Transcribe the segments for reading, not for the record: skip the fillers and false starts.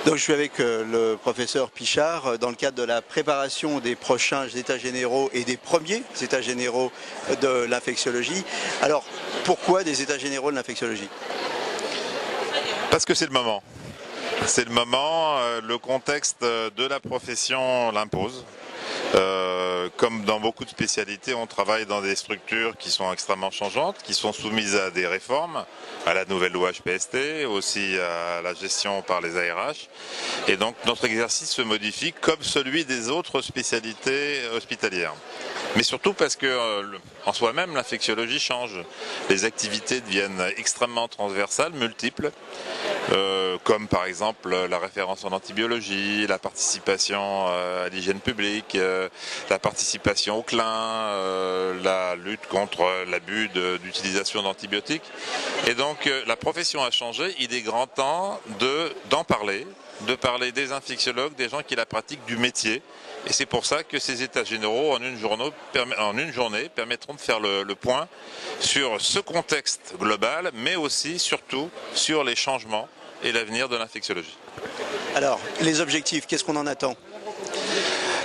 Donc je suis avec le professeur Pichard dans le cadre de la préparation des prochains états généraux et des premiers états généraux de l'infectiologie. Alors pourquoi des états généraux de l'infectiologie? Parce que c'est le moment. C'est le moment, le contexte de la profession l'impose. Comme dans beaucoup de spécialités, on travaille dans des structures qui sont extrêmement changeantes, qui sont soumises à des réformes, à la nouvelle loi HPST, aussi à la gestion par les ARH. Et donc notre exercice se modifie comme celui des autres spécialités hospitalières. Mais surtout parce que en soi-même, l'infectiologie change. Les activités deviennent extrêmement transversales, multiples, comme par exemple la référence en antibiologie, la participation à l'hygiène publique, la participation au CLIN, la lutte contre l'abus d'utilisation d'antibiotiques. Et donc la profession a changé, il est grand temps d'en parler, de parler des infectiologues, des gens qui la pratiquent, du métier. Et c'est pour ça que ces états généraux, en une journée, permettront de faire le point sur ce contexte global, mais aussi, surtout, sur les changements et l'avenir de l'infectiologie. Alors, les objectifs, qu'est-ce qu'on en attend?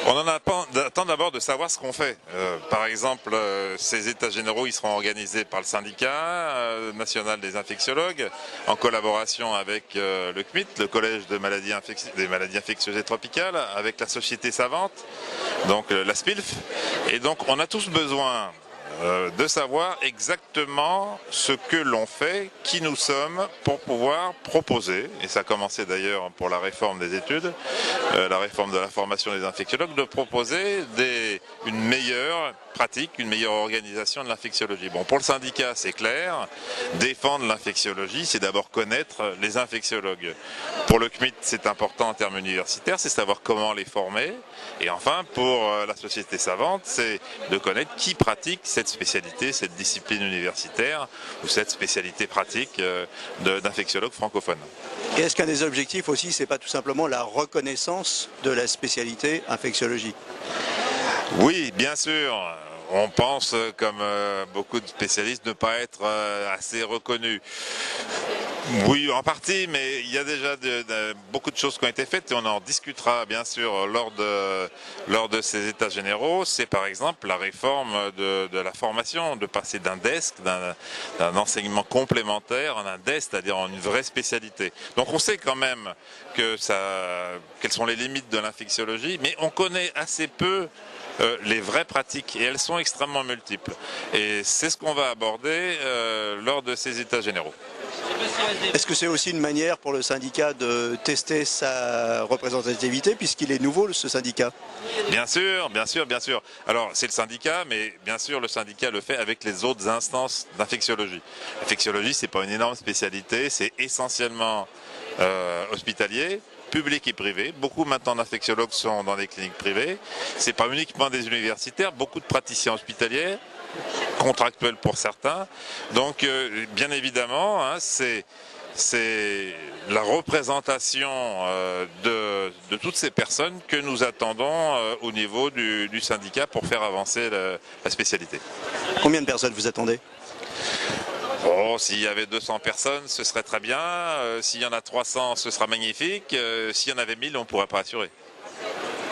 On en attend d'abord de savoir ce qu'on fait. Par exemple, ces états généraux, ils seront organisés par le syndicat national des infectiologues, en collaboration avec le CMIT, le Collège des maladies infectieuses et tropicales, avec la Société savante, donc la SPILF. Et donc, on a tous besoin de savoir exactement ce que l'on fait, qui nous sommes, pour pouvoir proposer, et ça a commencé d'ailleurs pour la réforme des études, la réforme de la formation des infectiologues, de proposer une meilleure pratique, une meilleure organisation de l'infectiologie. Bon, pour le syndicat, c'est clair, défendre l'infectiologie, c'est d'abord connaître les infectiologues. Pour le CMIT, c'est important en termes universitaires, c'est savoir comment les former. Et enfin, pour la Société savante, c'est de connaître qui pratique cette spécialité, cette discipline universitaire ou cette spécialité pratique d'infectiologue francophone. Et est-ce qu'un des objectifs aussi, c'est pas tout simplement la reconnaissance de la spécialité infectiologie? Oui, bien sûr. On pense, comme beaucoup de spécialistes, ne pas être assez reconnus. Oui, en partie, mais il y a déjà beaucoup de choses qui ont été faites et on en discutera bien sûr lors de ces états généraux. C'est par exemple la réforme de la formation, de passer d'un DESC, d'un enseignement complémentaire, en un DESC, c'est-à-dire en une vraie spécialité. Donc on sait quand même quelles sont les limites de l'infectiologie, mais on connaît assez peu les vraies pratiques et elles sont extrêmement multiples. Et c'est ce qu'on va aborder lors de ces états généraux. Est-ce que c'est aussi une manière pour le syndicat de tester sa représentativité puisqu'il est nouveau, ce syndicat? Bien sûr, bien sûr, bien sûr. Alors c'est le syndicat, mais bien sûr le syndicat le fait avec les autres instances d'infectiologie. L'infectiologie, c'est pas une énorme spécialité, c'est essentiellement hospitalier, public et privé. Beaucoup maintenant d'infectiologues sont dans des cliniques privées. C'est pas uniquement des universitaires, beaucoup de praticiens hospitaliers, contractuels pour certains. Donc bien évidemment, hein, c'est la représentation de toutes ces personnes que nous attendons au niveau du syndicat pour faire avancer la spécialité. Combien de personnes vous attendez? Bon, s'il y avait 200 personnes, ce serait très bien. S'il y en a 300, ce sera magnifique. S'il y en avait 1000, on ne pourrait pas assurer.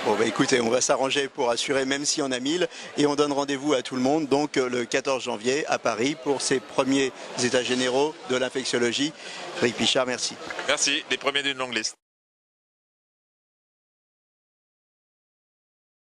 Bon bah écoutez, on va s'arranger pour assurer même s'il y en a 1000 et on donne rendez-vous à tout le monde donc le 14 janvier à Paris pour ces premiers états généraux de l'infectiologie. Frédéric Pichard, merci. Merci, les premiers d'une longue liste.